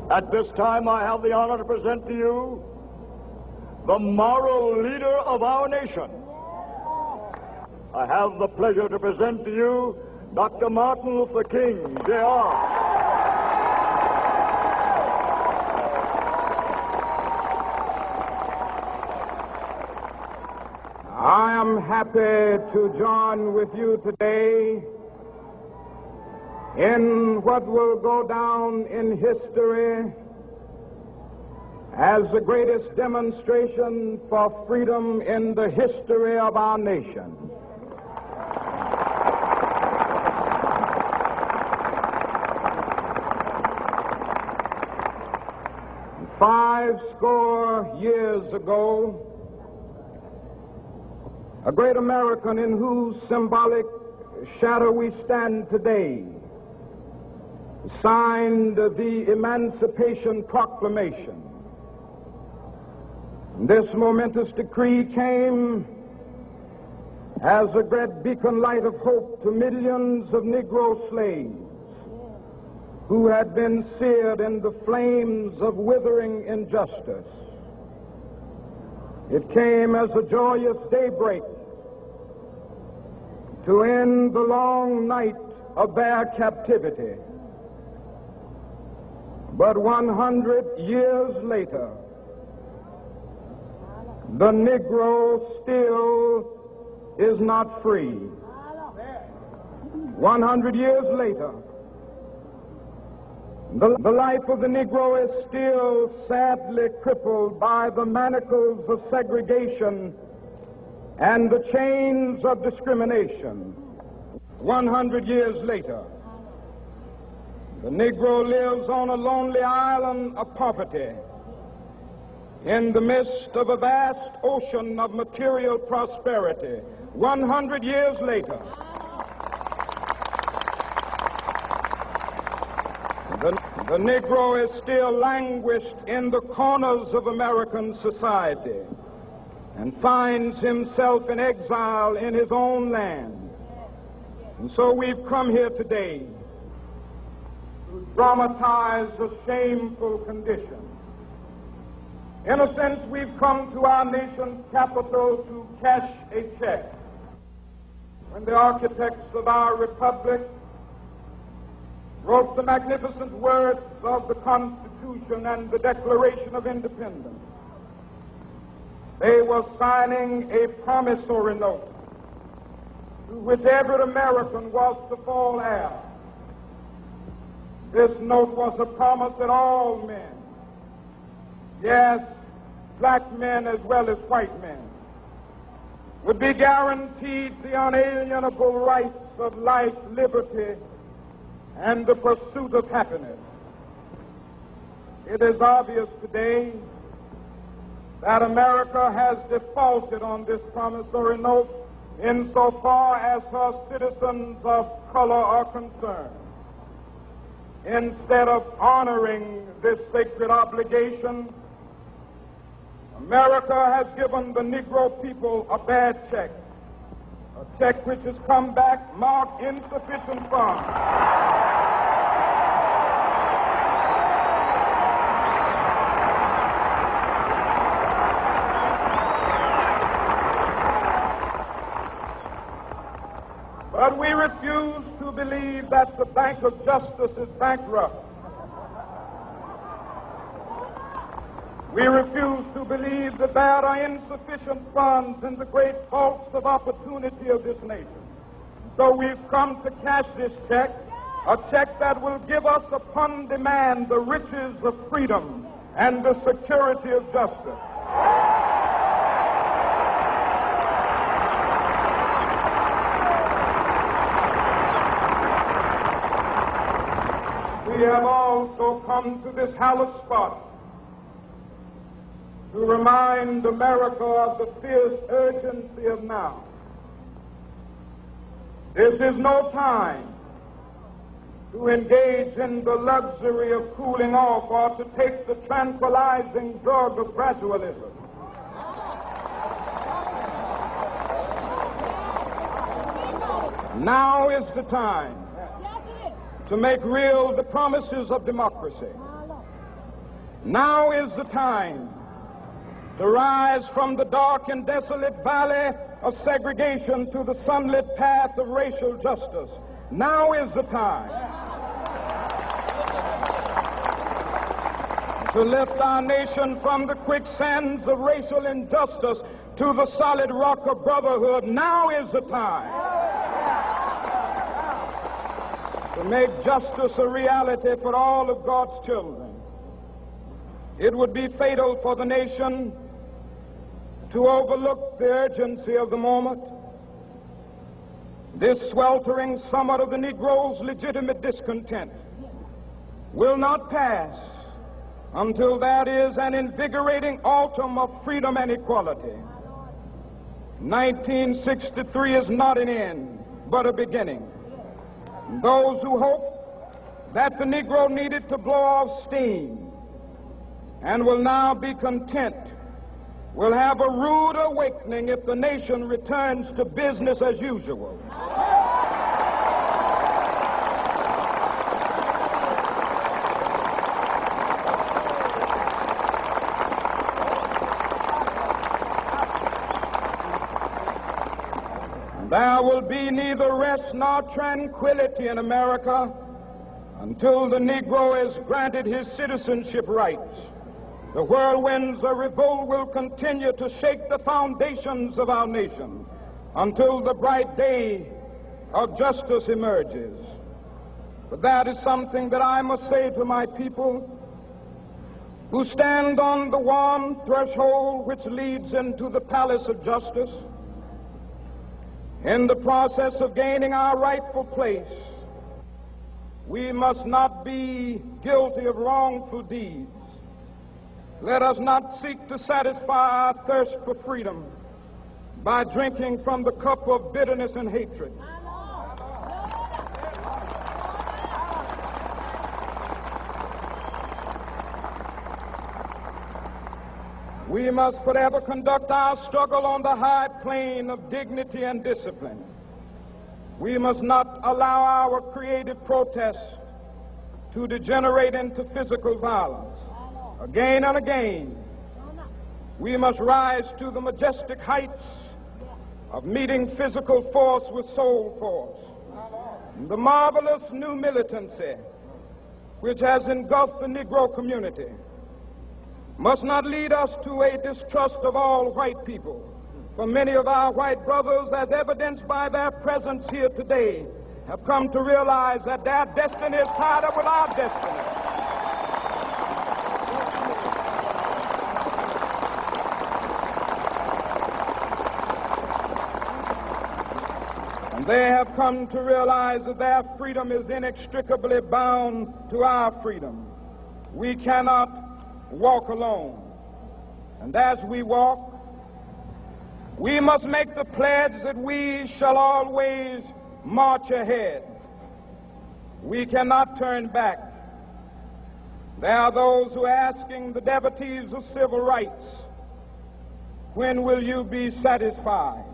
At this time, I have the honor to present to you the moral leader of our nation. I have the pleasure to present to you Dr. Martin Luther King, Jr. I am happy to join with you today in what will go down in history as the greatest demonstration for freedom in the history of our nation. Five score years ago, a great American in whose symbolic shadow we stand today signed the Emancipation Proclamation. This momentous decree came as a great beacon light of hope to millions of Negro slaves who had been seared in the flames of withering injustice. It came as a joyous daybreak to end the long night of their captivity. But 100 years later, the Negro still is not free. 100 years later, the life of the Negro is still sadly crippled by the manacles of segregation and the chains of discrimination. 100 years later, the Negro lives on a lonely island of poverty in the midst of a vast ocean of material prosperity. 100 years later, the Negro is still languished in the corners of American society and finds himself in exile in his own land. And so we've come here today to dramatize a shameful condition. In a sense, we've come to our nation's capital to cash a check. When the architects of our republic wrote the magnificent words of the Constitution and the Declaration of Independence, they were signing a promissory note to which every American was to fall heir. This note was a promise that all men, yes, black men as well as white men, would be guaranteed the unalienable rights of life, liberty, and the pursuit of happiness. It is obvious today that America has defaulted on this promissory note insofar as her citizens of color are concerned. Instead of honoring this sacred obligation, America has given the Negro people a bad check, a check which has come back marked insufficient funds. But we refuse to believe that the Bank of Justice is bankrupt. We refuse to believe that there are insufficient funds in the great vaults of opportunity of this nation. So we've come to cash this check, a check that will give us upon demand the riches of freedom and the security of justice. We have also come to this hallowed spot to remind America of the fierce urgency of now. This is no time to engage in the luxury of cooling off or to take the tranquilizing drug of gradualism. Now is the time to make real the promises of democracy. Now is the time to rise from the dark and desolate valley of segregation to the sunlit path of racial justice. Now is the time to lift our nation from the quicksands of racial injustice to the solid rock of brotherhood. Now is the time to make justice a reality for all of God's children. It would be fatal for the nation to overlook the urgency of the moment. This sweltering summit of the Negro's legitimate discontent will not pass until that is an invigorating autumn of freedom and equality. 1963 is not an end, but a beginning. Those who hope that the Negro needed to blow off steam and will now be content will have a rude awakening if the nation returns to business as usual. There will be neither rest nor tranquility in America until the Negro is granted his citizenship rights. The whirlwinds of revolt will continue to shake the foundations of our nation until the bright day of justice emerges. But that is something that I must say to my people who stand on the one threshold which leads into the palace of justice. In the process of gaining our rightful place, we must not be guilty of wrongful deeds. Let us not seek to satisfy our thirst for freedom by drinking from the cup of bitterness and hatred. We must forever conduct our struggle on the high plane of dignity and discipline. We must not allow our creative protests to degenerate into physical violence. Again and again, we must rise to the majestic heights of meeting physical force with soul force. The marvelous new militancy which has engulfed the Negro community must not lead us to a distrust of all white people. For many of our white brothers, as evidenced by their presence here today, have come to realize that their destiny is tied up with our destiny. They have come to realize that their freedom is inextricably bound to our freedom. We cannot walk alone. And as we walk, we must make the pledge that we shall always march ahead. We cannot turn back. There are those who are asking the devotees of civil rights, when will you be satisfied?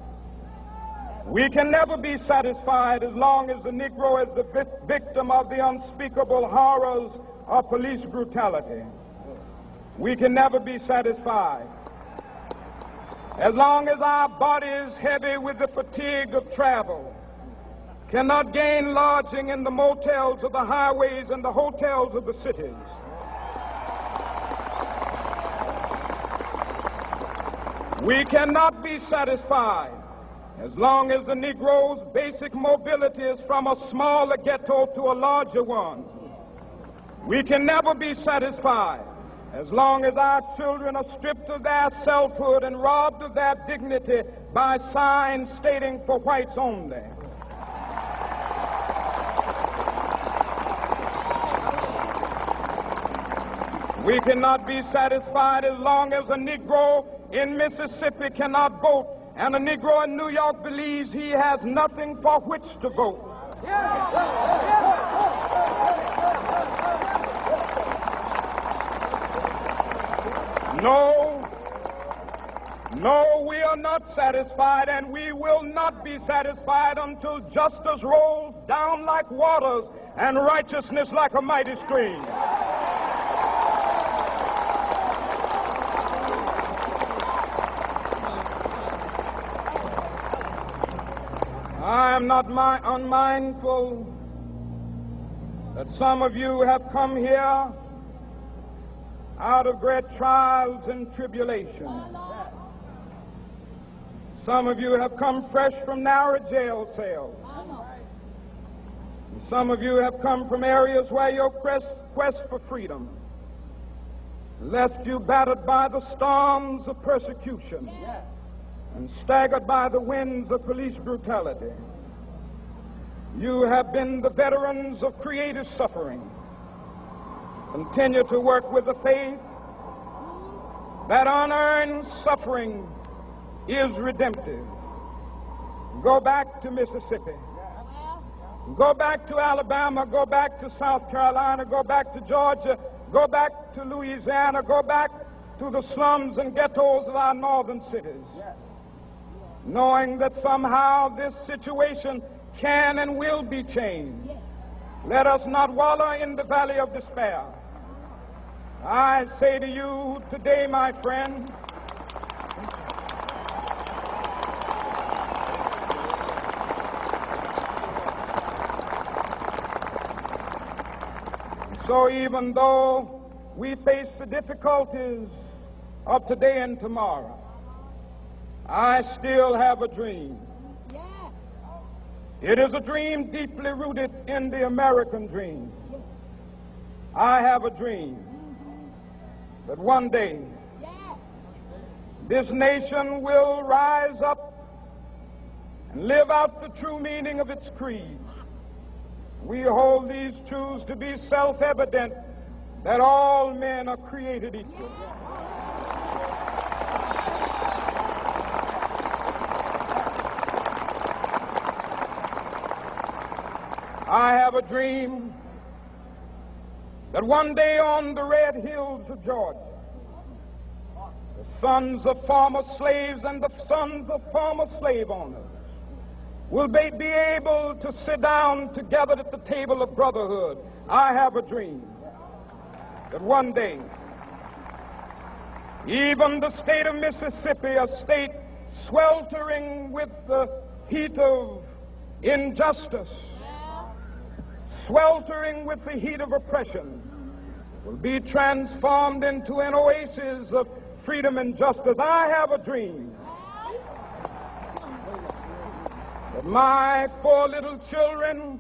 We can never be satisfied as long as the Negro is the victim of the unspeakable horrors of police brutality. We can never be satisfied as long as our body is heavy with the fatigue of travel, cannot gain lodging in the motels of the highways and the hotels of the cities. We cannot be satisfied as long as the Negro's basic mobility is from a smaller ghetto to a larger one. We can never be satisfied as long as our children are stripped of their selfhood and robbed of their dignity by signs stating for whites only. We cannot be satisfied as long as a Negro in Mississippi cannot vote and a Negro in New York believes he has nothing for which to vote. No, we are not satisfied, and we will not be satisfied until justice rolls down like waters and righteousness like a mighty stream. am not unmindful that some of you have come here out of great trials and tribulations. Some of you have come fresh from narrow jail cells. Some of you have come from areas where your quest for freedom left you battered by the storms of persecution and staggered by the winds of police brutality. You have been the veterans of creative suffering. Continue to work with the faith that unearned suffering is redemptive. Go back to Mississippi. Go back to Alabama. Go back to South Carolina. Go back to Georgia. Go back to Louisiana. Go back to the slums and ghettos of our northern cities. Knowing that somehow this situation can and will be changed. Let us not wallow in the valley of despair. I say to you today, my friend, so even though we face the difficulties of today and tomorrow, I still have a dream. It is a dream deeply rooted in the American dream. I have a dream that one day this nation will rise up and live out the true meaning of its creed. We hold these truths to be self-evident, that all men are created equal. I have a dream that one day on the red hills of Georgia, the sons of former slaves and the sons of former slave owners will be able to sit down together at the table of brotherhood. I have a dream that one day, even the state of Mississippi, a state sweltering with the heat of injustice, sweltering with the heat of oppression, will be transformed into an oasis of freedom and justice. I have a dream that my 4 little children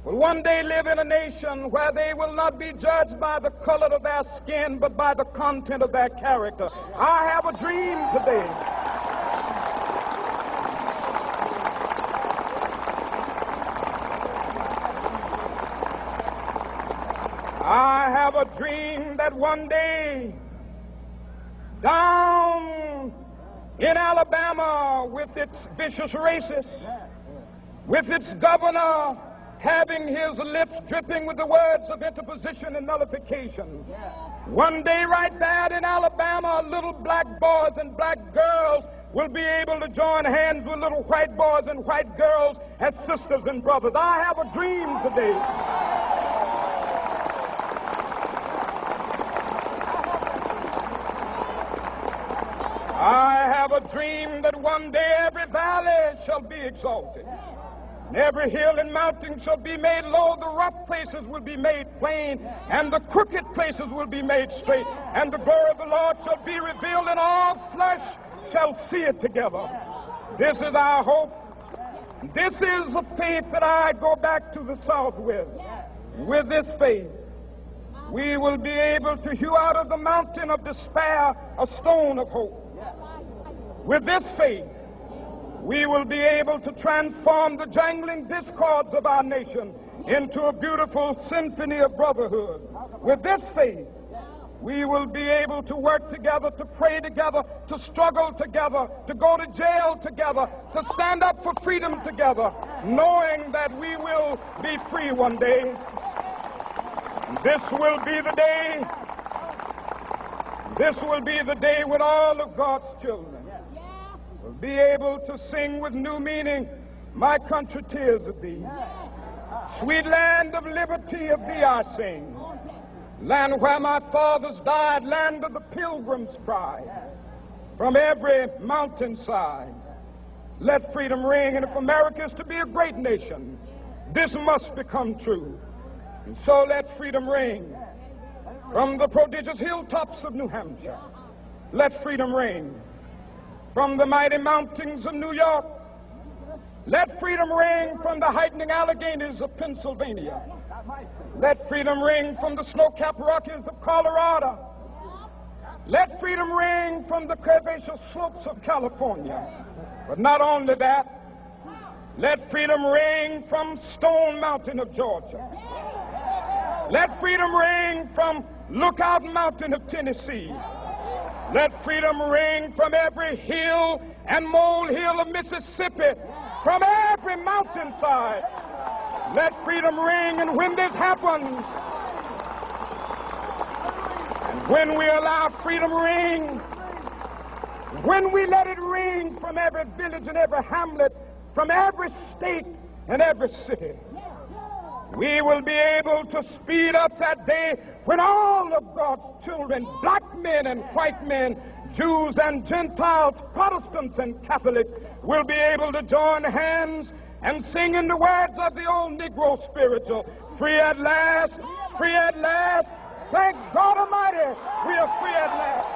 will one day live in a nation where they will not be judged by the color of their skin, but by the content of their character. I have a dream today I have a dream that one day down in Alabama, with its vicious racists, with its governor having his lips dripping with the words of interposition and nullification, one day right there in Alabama, little black boys and black girls will be able to join hands with little white boys and white girls as sisters and brothers. I have a dream today I have a dream that one day every valley shall be exalted, and every hill and mountain shall be made low. The rough places will be made plain, and the crooked places will be made straight, and the glory of the Lord shall be revealed, and all flesh shall see it together. This is our hope. This is a faith that I go back to the South with. With this faith, we will be able to hew out of the mountain of despair a stone of hope. With this faith, we will be able to transform the jangling discords of our nation into a beautiful symphony of brotherhood. With this faith, we will be able to work together, to pray together, to struggle together, to go to jail together, to stand up for freedom together, knowing that we will be free one day. This will be the day. This will be the day when all of God's children will be able to sing with new meaning, "My country, 'tis of thee. Sweet land of liberty, of thee I sing. Land where my fathers died, land of the pilgrim's pride. From every mountainside, Let freedom ring, and if America is to be a great nation, this must become true. And so let freedom ring from the prodigious hilltops of New Hampshire. Let freedom ring from the mighty mountains of New York. Let freedom ring from the heightening Alleghenies of Pennsylvania. Let freedom ring from the snow-capped Rockies of Colorado. Let freedom ring from the curvaceous slopes of California. But not only that, let freedom ring from Stone Mountain of Georgia. Let freedom ring from Lookout Mountain of Tennessee. Let freedom ring from every hill and molehill of Mississippi, from every mountainside. Let freedom ring, and when this happens, and when we allow freedom ring, when we let it ring from every village and every hamlet, from every state and every city, we will be able to speed up that day when all of God's children, black men and white men, Jews and Gentiles, Protestants and Catholics, will be able to join hands and sing in the words of the old Negro spiritual, free at last, free at last. Thank God Almighty, we are free at last.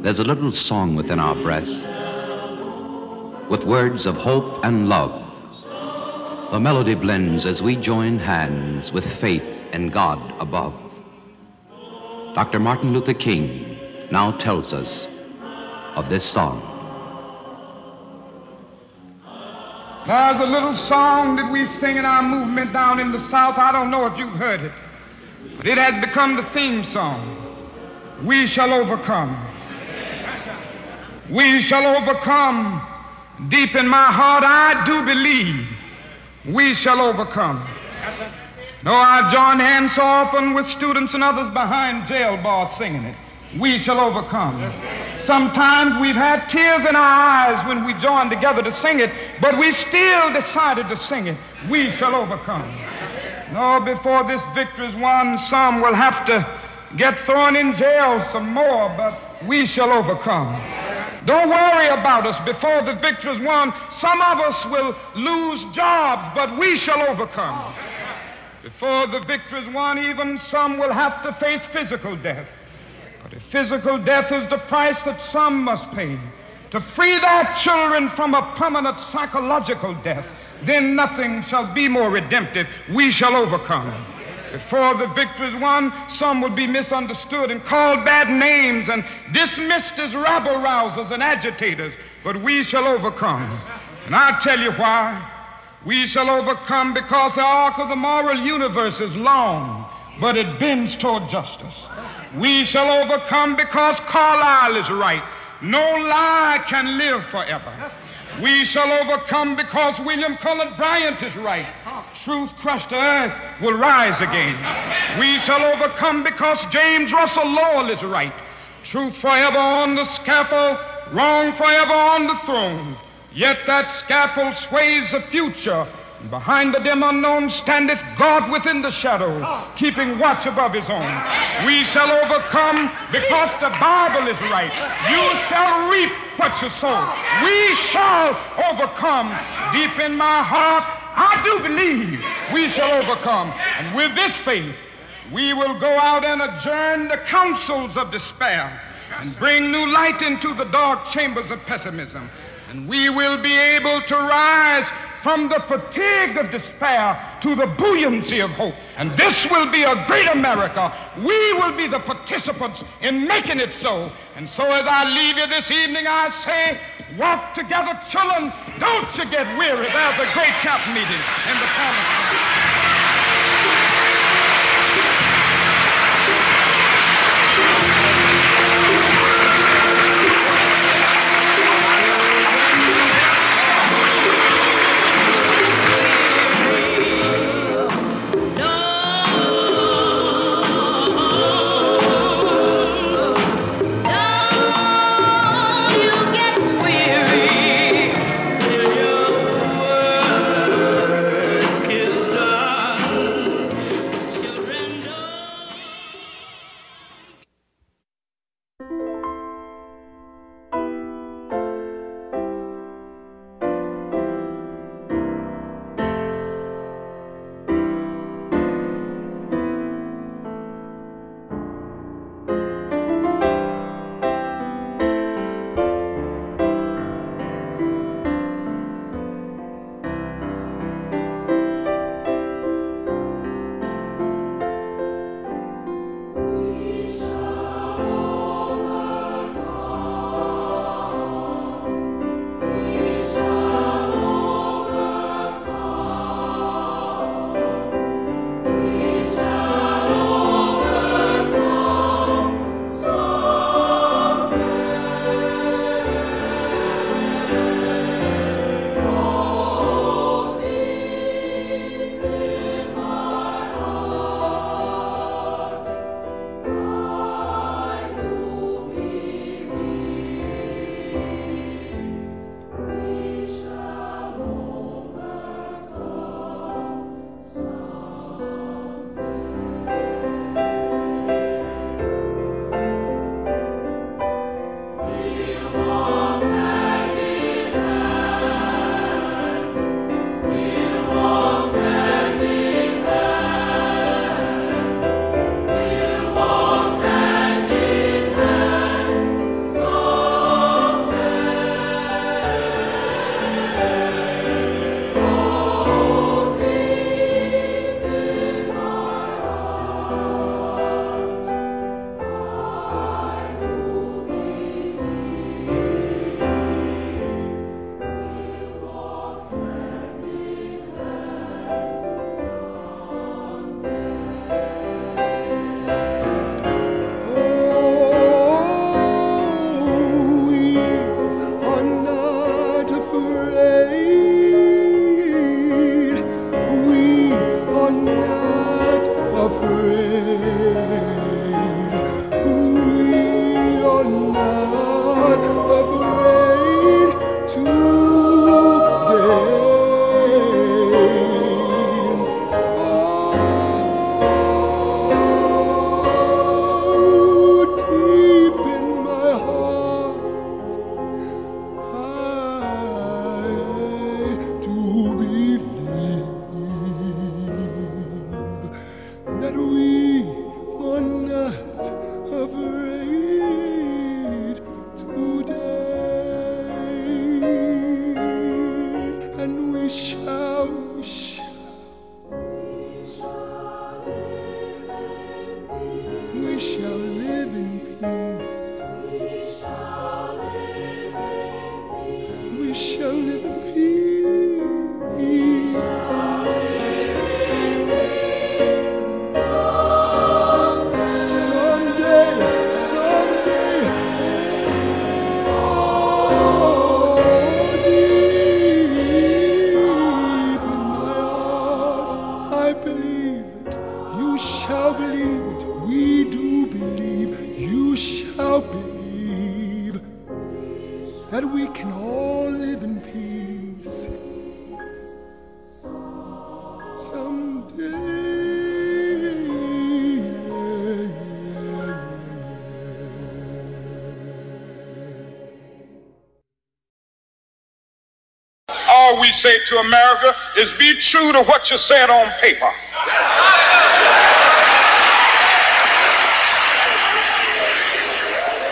There's a little song within our breasts with words of hope and love. The melody blends as we join hands with faith in God above. Dr. Martin Luther King now tells us of this song. There's a little song that we sing in our movement down in the South. I don't know if you've heard it, but it has become the theme song. We shall overcome. We shall overcome. Deep in my heart, I do believe we shall overcome. Though I've joined hands so often with students and others behind jail bars singing it, we shall overcome. Sometimes we've had tears in our eyes when we joined together to sing it, but we still decided to sing it. We shall overcome. No, before this victory is won, some will have to get thrown in jail some more, but we shall overcome. Don't worry about us. Before the victory is won, some of us will lose jobs, but we shall overcome. Before the victory is won, even some will have to face physical death. But if physical death is the price that some must pay to free their children from a permanent psychological death, then nothing shall be more redemptive. We shall overcome. Before the victory is won, some will be misunderstood and called bad names and dismissed as rabble-rousers and agitators, but we shall overcome. And I'll tell you why. We shall overcome because the arc of the moral universe is long, but it bends toward justice. We shall overcome because Carlyle is right. No lie can live forever. We shall overcome because William Cullen Bryant is right. Truth crushed to earth will rise again. We shall overcome because James Russell Lowell is right. Truth forever on the scaffold, wrong forever on the throne. Yet that scaffold sways the future. And behind the dim unknown standeth God within the shadow, keeping watch above his own. We shall overcome because the Bible is right. You shall reap what you sow. We shall overcome. Deep in my heart, I do believe we shall overcome. And with this faith, we will go out and adjourn the councils of despair and bring new light into the dark chambers of pessimism. And we will be able to rise from the fatigue of despair to the buoyancy of hope. And this will be a great America. We will be the participants in making it so. And so as I leave you this evening, I say, walk together, children. Don't you get weary. There's a great camp meeting in the corner. that we can all live in peace someday. All we say to America is be true to what you said on paper.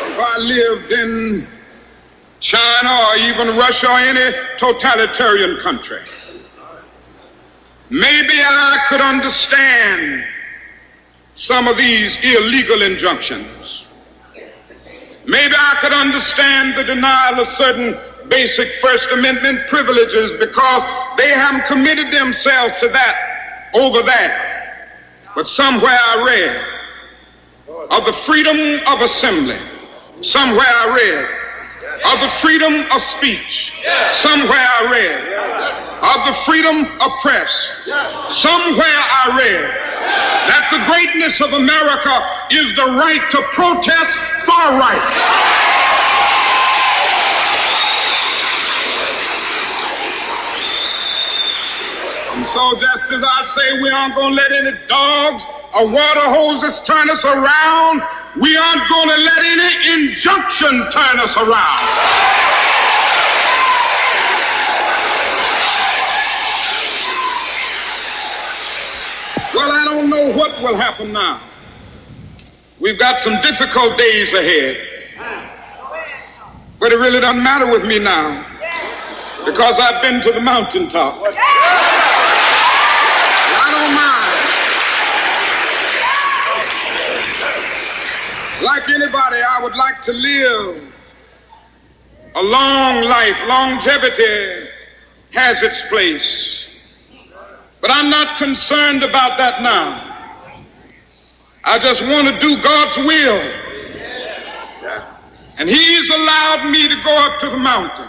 If I lived in China or even Russia or any totalitarian country, maybe I could understand some of these illegal injunctions. Maybe I could understand the denial of certain basic First Amendment privileges because they haven't committed themselves to that over there. But somewhere I read of the freedom of assembly. Somewhere I read of the freedom of speech. Somewhere I read of the freedom of press. Somewhere I read that the greatness of America is the right to protest far right. And so just as I say we aren't going to let any dogs or water hoses turn us around, we aren't going to let any injunction turn us around. Well, I don't know what will happen now. We've got some difficult days ahead. But it really doesn't matter with me now because I've been to the mountaintop. I don't mind. Like anybody, I would like to live a long life. Longevity has its place. But I'm not concerned about that now. I just want to do God's will. And He's allowed me to go up to the mountain.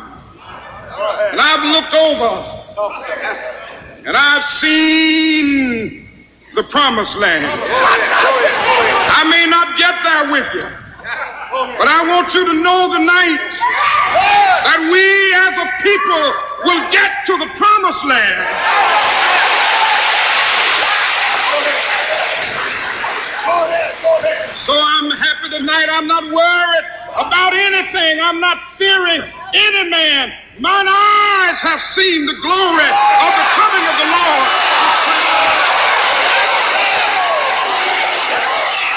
And I've looked over and I've seen the promised land. I may not get there with you, but I want you to know tonight that we as a people will get to the promised land. So I'm happy tonight. I'm not worried about anything. I'm not fearing any man. Mine eyes have seen the glory of the coming of the Lord.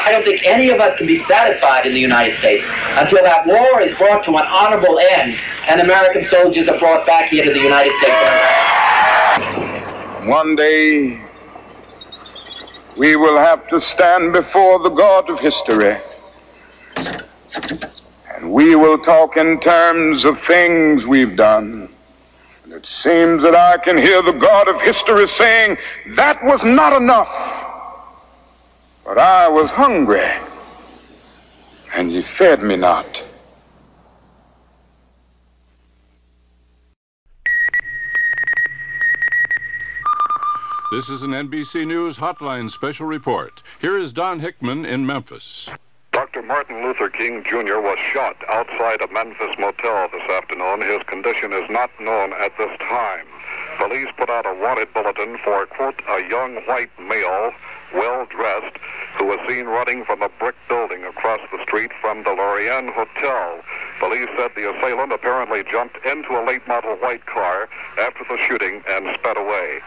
I don't think any of us can be satisfied in the United States until that war is brought to an honorable end and American soldiers are brought back here to the United States of America. One day, we will have to stand before the God of history. And we will talk in terms of things we've done. And it seems that I can hear the God of history saying, that was not enough. But I was hungry, and ye fed me not. This is an NBC News Hotline special report. Here is Don Hickman in Memphis. Dr. Martin Luther King Jr. was shot outside a Memphis motel this afternoon. His condition is not known at this time. Police put out a wanted bulletin for, quote, a young white male, well-dressed, who was seen running from a brick building across the street from the Lorraine Hotel. Police said the assailant apparently jumped into a late-model white car after the shooting and sped away.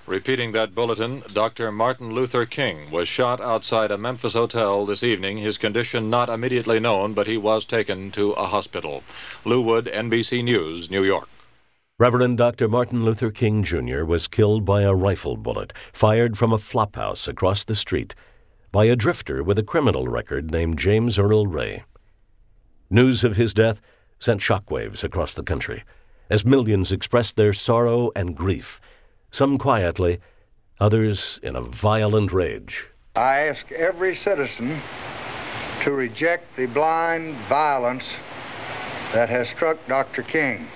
Repeating that bulletin, Dr. Martin Luther King was shot outside a Memphis hotel this evening. His condition not immediately known, but he was taken to a hospital. Lou Wood, NBC News, New York. Reverend Dr. Martin Luther King Jr. was killed by a rifle bullet fired from a flophouse across the street by a drifter with a criminal record named James Earl Ray. News of his death sent shockwaves across the country as millions expressed their sorrow and grief, some quietly, others in a violent rage. I ask every citizen to reject the blind violence that has struck Dr. King.